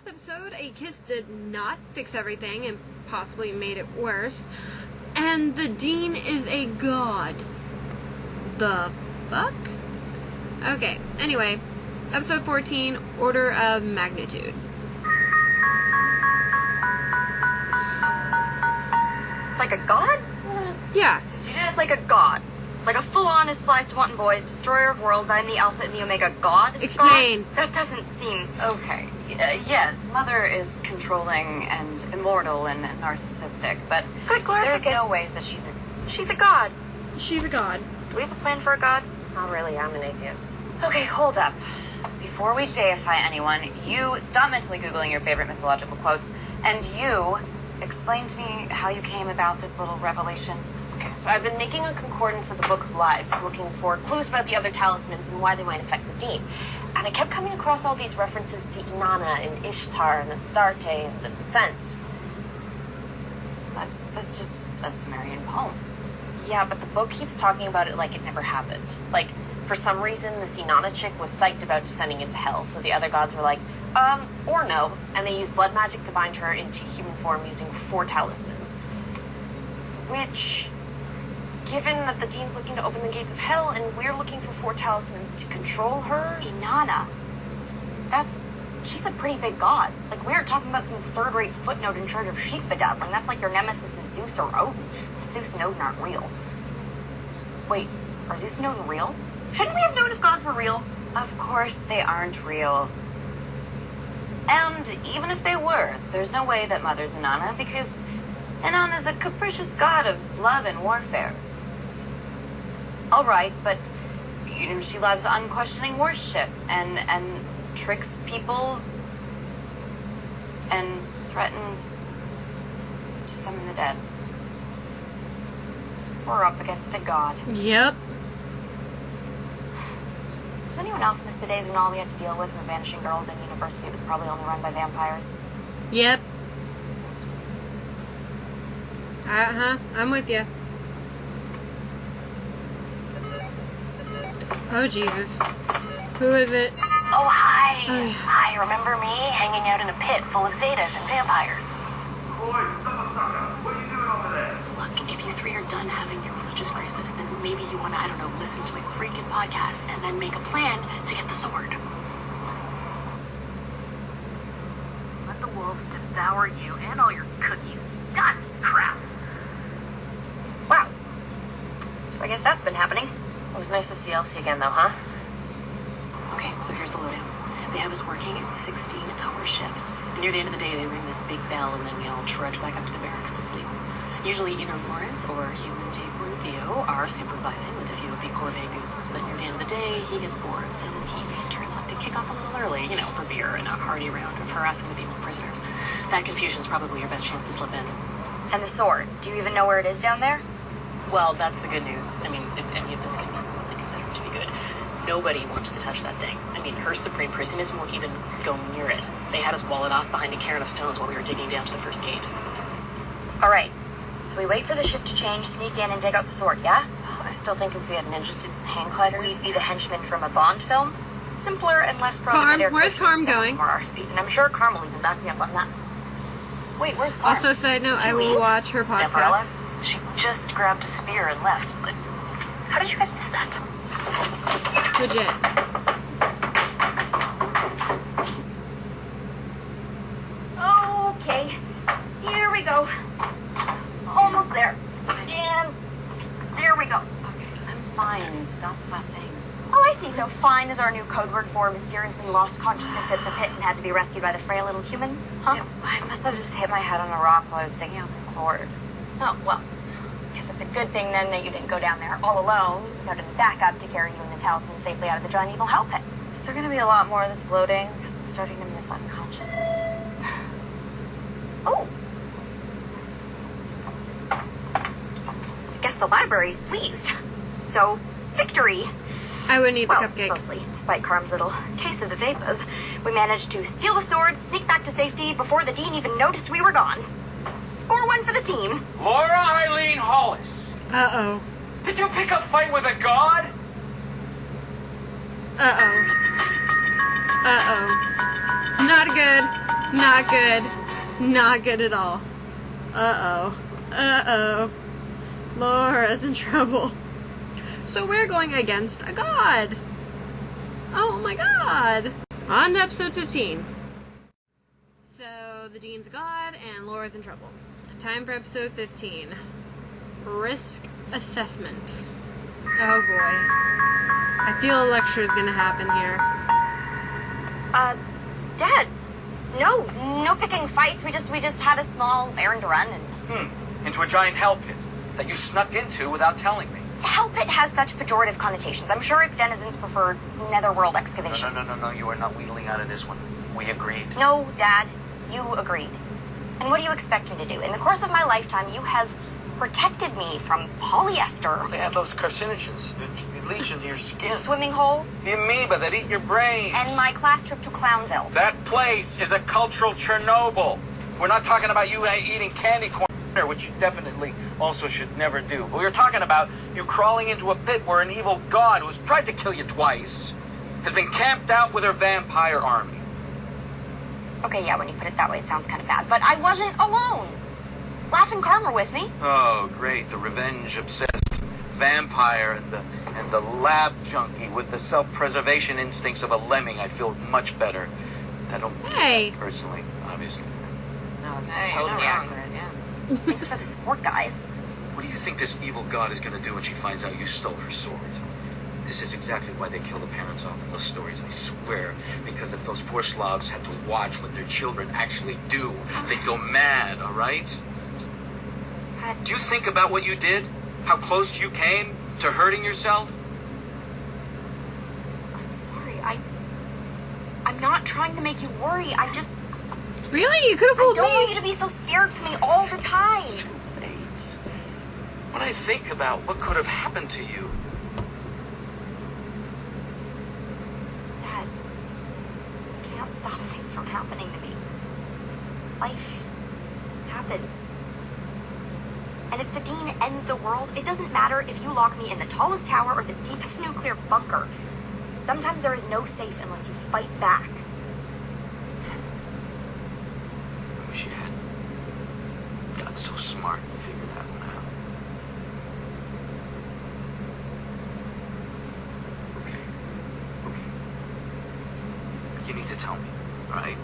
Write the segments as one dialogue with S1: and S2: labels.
S1: last episode, a kiss did not fix everything and possibly made it worse. And the dean is a god. The fuck? Okay, anyway. Episode 14, Order of Magnitude.
S2: Like a god?
S1: Yeah.
S2: Like a god. Like a full-on as flies to wanton boys, destroyer of worlds, I'm the alpha and the omega god?
S1: Explain.
S2: God? That doesn't seem...
S3: Okay. Yes, Mother is controlling and immortal and narcissistic, but
S2: Good
S3: there's
S2: Glorificus.
S3: no way that she's a...
S2: She's a god.
S1: She's a god.
S2: Do we have a plan for a god?
S4: Not really, I'm an atheist.
S3: Okay, hold up. Before we deify anyone, you stop mentally Googling your favorite mythological quotes, and you explain to me how you came about this little revelation.
S4: Okay, so I've been making a concordance of the Book of Lives, looking for clues about the other talismans and why they might affect the Dean. And I kept coming across all these references to Inanna and Ishtar and Astarte and the Descent.
S3: That's just a Sumerian poem.
S4: Yeah, but the book keeps talking about it like it never happened. Like, for some reason, this Inanna chick was psyched about descending into hell, so the other gods were like, or no, and they used blood magic to bind her into human form using 4 talismans. Which, given that the Dean's looking to open the gates of hell, and we're looking for 4 talismans to control her...
S2: Inanna. She's a pretty big god. Like, we aren't talking about some third-rate footnote in charge of sheep bedazzling. That's like your nemesis is Zeus or Odin. Zeus and Odin aren't real. Wait, are Zeus and Odin real? Shouldn't we have known if gods were real?
S3: Of course they aren't real. And even if they were, there's no way that Mother's Inanna, because Inanna's a capricious god of love and warfare. All right, but she loves unquestioning worship and tricks people and threatens to summon the dead.
S2: We're up against a god.
S1: Yep.
S2: Does anyone else miss the days when all we had to deal with were vanishing girls and university was probably only run by vampires?
S1: Yep. I'm with you. Oh, Jesus. Who is it?
S5: Oh, hi.
S1: Oh, yeah.
S5: Hi, remember me hanging out in a pit full of Zetas and vampires?
S6: Boy, sucker, what are you doing over there?
S5: Look, if you 3 are done having your religious crisis, then maybe you want to, I don't know, listen to my freaking podcast and then make a plan to get the sword. Let the wolves devour you and all your cookies. God, crap.
S2: Wow. So I guess that's been happening.
S4: It was nice to see Elsie again, though, huh?
S5: Okay, so here's the lowdown. They have us working in 16-hour shifts. And near the end of the day, they ring this big bell, and then we all trudge back up to the barracks to sleep. Usually either Lawrence or Human Tapeworm Theo are supervising with a few of the Corvée goons. But near the end of the day, he gets bored, so he turns up to kick off a little early, for beer and a hearty round of harassing the female prisoners. That confusion's probably your best chance to slip in.
S2: And the sword. Do you even know where it is down there?
S5: Well, that's the good news. I mean, if any of this can be really considered to be good. Nobody wants to touch that thing. I mean, her supreme prisoners won't even go near it. They had us wall it off behind a cairn of stones while we were digging down to the first gate.
S2: All right. So we wait for the shift to change, sneak in, and take out the sword, yeah?
S4: I still think if we had ninja suits and hang gliders...
S2: We'd be the henchmen from a Bond film. Simpler and less prone to midair
S1: Where's
S2: collisions,
S1: Carm going?
S2: More our speed, and I'm sure Carm will even back me up on that. Wait, where's Carm?
S1: Also, side note,
S2: Did
S1: I
S2: you
S1: will
S2: leave?
S1: watch her
S5: Vampirella?
S1: podcast.
S5: She just grabbed a spear and left. But how did you guys miss that?
S1: Legit.
S2: Okay, here we go. Almost there. And there we go.
S3: Okay, I'm fine. Stop fussing.
S2: Oh, I see. So fine is our new code word for mysteriously lost consciousness in the pit and had to be rescued by the frail little humans, huh?
S3: Yeah, I must have just hit my head on a rock while I was digging out the sword.
S2: Oh, well, guess it's a good thing then that you didn't go down there all alone without any backup to carry you and the talisman safely out of the giant evil hell pit.
S3: Is there going to be a lot more of this bloating? Because I'm starting to miss unconsciousness.
S2: Oh. I guess the library's pleased. So, victory.
S1: I would need the
S2: Well,
S1: cupcake.
S2: mostly, despite Carm's little case of the vapors. We managed to steal the sword, sneak back to safety before the Dean even noticed we were gone. Score 1 for the team.
S6: Laura Eileen Hollis,
S1: Uh-oh.
S6: did you pick a fight with a god?
S1: Uh-oh. Uh-oh. Not good. Not good. Not good at all. Uh-oh. Uh-oh. Laura's in trouble. So we're going against a god. Oh my god. On to episode 15. So the Dean's a god and Laura's in trouble. Time for episode 15. Risk assessment. Oh boy. I feel a lecture is gonna happen here.
S2: Dad, no picking fights. We just had a small errand to run and...
S7: Into a giant hell pit that you snuck into without telling me.
S2: Hell pit has such pejorative connotations. I'm sure its denizens prefer netherworld excavation.
S7: No, you are not wheedling out of this one. We agreed.
S2: No, Dad, you agreed. And what do you expect me to do? In the course of my lifetime, you have protected me from polyester.
S7: They have those carcinogens that leach into your skin.
S2: Swimming holes.
S7: The amoeba that eat your brains.
S2: And my class trip to Clownville.
S7: That place is a cultural Chernobyl. We're not talking about you eating candy corn, which you definitely also should never do. But we're talking about you crawling into a pit where an evil god who has tried to kill you twice has been camped out with her vampire army.
S2: Okay, yeah, when you put it that way, it sounds kind of bad. But I wasn't alone. Laughing Karma were with me.
S7: Oh, great. The revenge-obsessed vampire and the lab junkie with the self-preservation instincts of a lemming. I feel much better. I don't personally, obviously.
S4: No, it's
S2: Hey,
S4: totally
S2: no wrong.
S4: accurate, yeah.
S2: Thanks for the support, guys.
S7: What do you think this evil god is going to do when she finds out you stole her sword? This is exactly why they kill the parents off in those stories, I swear. Because if those poor slobs had to watch what their children actually do, they'd go mad, all right? Do you think about what you did? How close you came to hurting yourself?
S2: I'm sorry. I'm not trying to make you worry. I just...
S1: Really? You could have fooled
S2: I don't
S1: me.
S2: want you to be so scared for me all the time.
S7: It's too late. When I think about what could have happened to you...
S2: Dad, I can't stop things from happening to me. Life happens. And if the Dean ends the world, it doesn't matter if you lock me in the tallest tower or the deepest nuclear bunker. Sometimes there is no safe unless you fight back.
S7: I wish you had got so smart to figure that one out. Okay. You need to tell me, all right?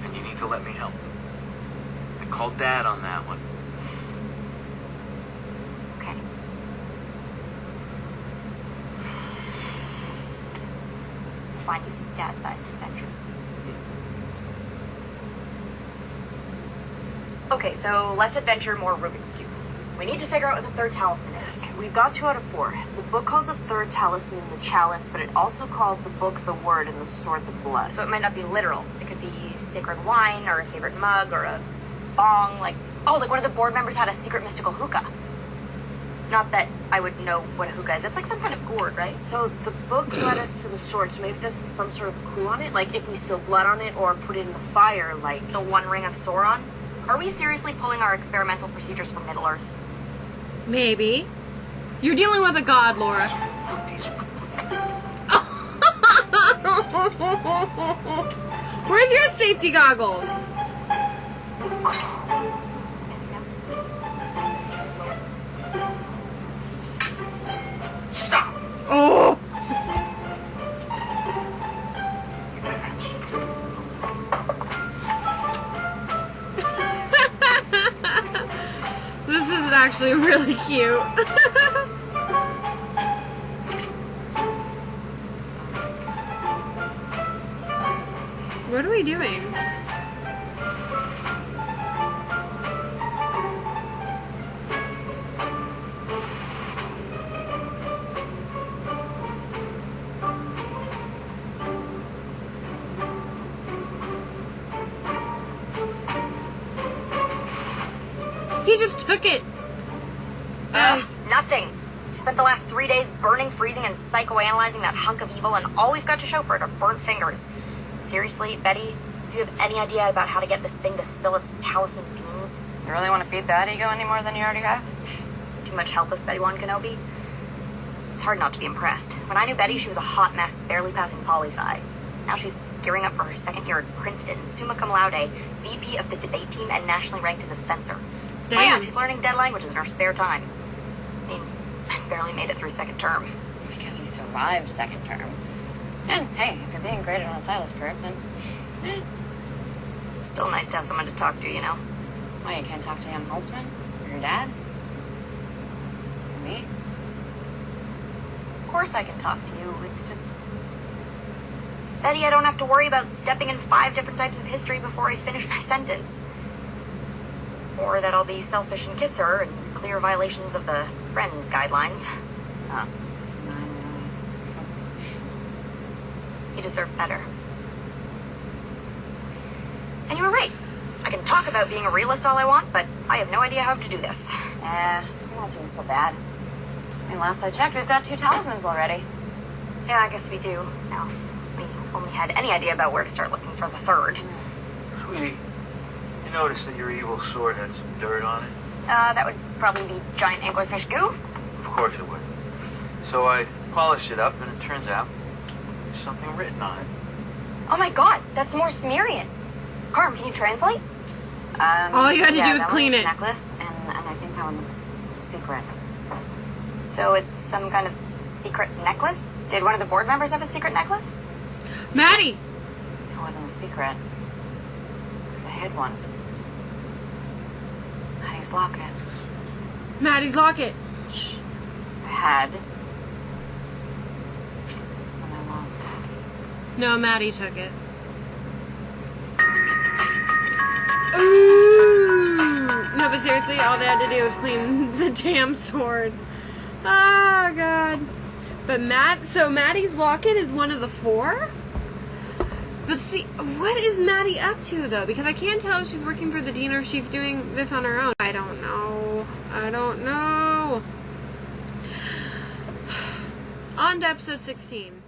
S7: And you need to let me help. I called Dad on that one.
S2: Okay. We'll find you some dad-sized adventures. Okay, so less adventure, more Rubik's Cube. We need to figure out what the third talisman is.
S4: We got 2 out of 4. The book calls the third talisman the chalice, but it also called the book the word and the sword the blood.
S2: So it might not be literal. It could be sacred wine, or a favorite mug, or a bong, like one of the board members had a secret mystical hookah. Not that I would know what a hookah is. It's like some kind of gourd, right?
S4: So the book led us to the sword, so maybe that's some sort of clue on it? Like if we spill blood on it or put it in the fire, like...
S2: The One Ring of Sauron? Are we seriously pulling our experimental procedures from Middle-earth?
S1: Maybe. You're dealing with a god, Laura. Where's your safety goggles?
S7: Stop!
S1: Oh! This is actually really cute. What are we doing? He just took it.
S2: Nothing. We spent the last 3 days burning, freezing, and psychoanalyzing that hunk of evil, and all we've got to show for it are burnt fingers. Seriously, Betty, do you have any idea about how to get this thing to spill its talisman beans?
S3: You really want to feed that ego any more than you already have?
S2: Too much help us, Betty-Wan Kenobi? It's hard not to be impressed. When I knew Betty, she was a hot mess, barely passing Polly's eye. Now she's gearing up for her second year at Princeton, summa cum laude, VP of the debate team, and nationally ranked as a fencer.
S1: Damn.
S2: Oh yeah, she's learning dead languages in her spare time. I mean, I barely made it through second term.
S3: Because you survived second term. And hey, if you're being graded on a Silas curve, then
S2: It's still nice to have someone to talk to, you know?
S3: well, you can't talk to young Holtzman or your dad or me.
S2: Of course I can talk to you. It's just... Betty, I don't have to worry about stepping in 5 different types of history before I finish my sentence. Or that I'll be selfish and kiss her and clear violations of the Friends guidelines.
S3: Oh, not really.
S2: You deserve better. And you were right. I can talk about being a realist all I want, but I have no idea how to do this.
S3: You're not doing so bad. I mean, last I checked, we've got 2 talismans already.
S2: Yeah, I guess we do. Now, if we only had any idea about where to start looking for the third.
S7: Sweetie, you noticed that your evil sword had some dirt on it?
S2: That would probably be giant anglerfish goo.
S7: Of course it would. So I polished it up, and it turns out there's something written on it.
S2: Oh my god, that's more Sumerian. Carm, can you translate?
S1: All you had to do was
S3: that
S1: clean
S3: one's
S1: it.
S3: Necklace, and I think that one's secret.
S2: So it's some kind of secret necklace? Did one of the board members have a secret necklace?
S1: Maddie!
S3: It wasn't a secret. It was a hid one. Maddie's locket.
S1: Maddie's locket.
S3: I had. And I lost it.
S1: No, Maddie took it. Ooh! No, but seriously, all they had to do was clean the damn sword. Oh, God. But so Maddie's locket is one of the 4? But see, what is Maddie up to, though? Because I can't tell if she's working for the dean or if she's doing this on her own. I don't know. I don't know. On to episode 16.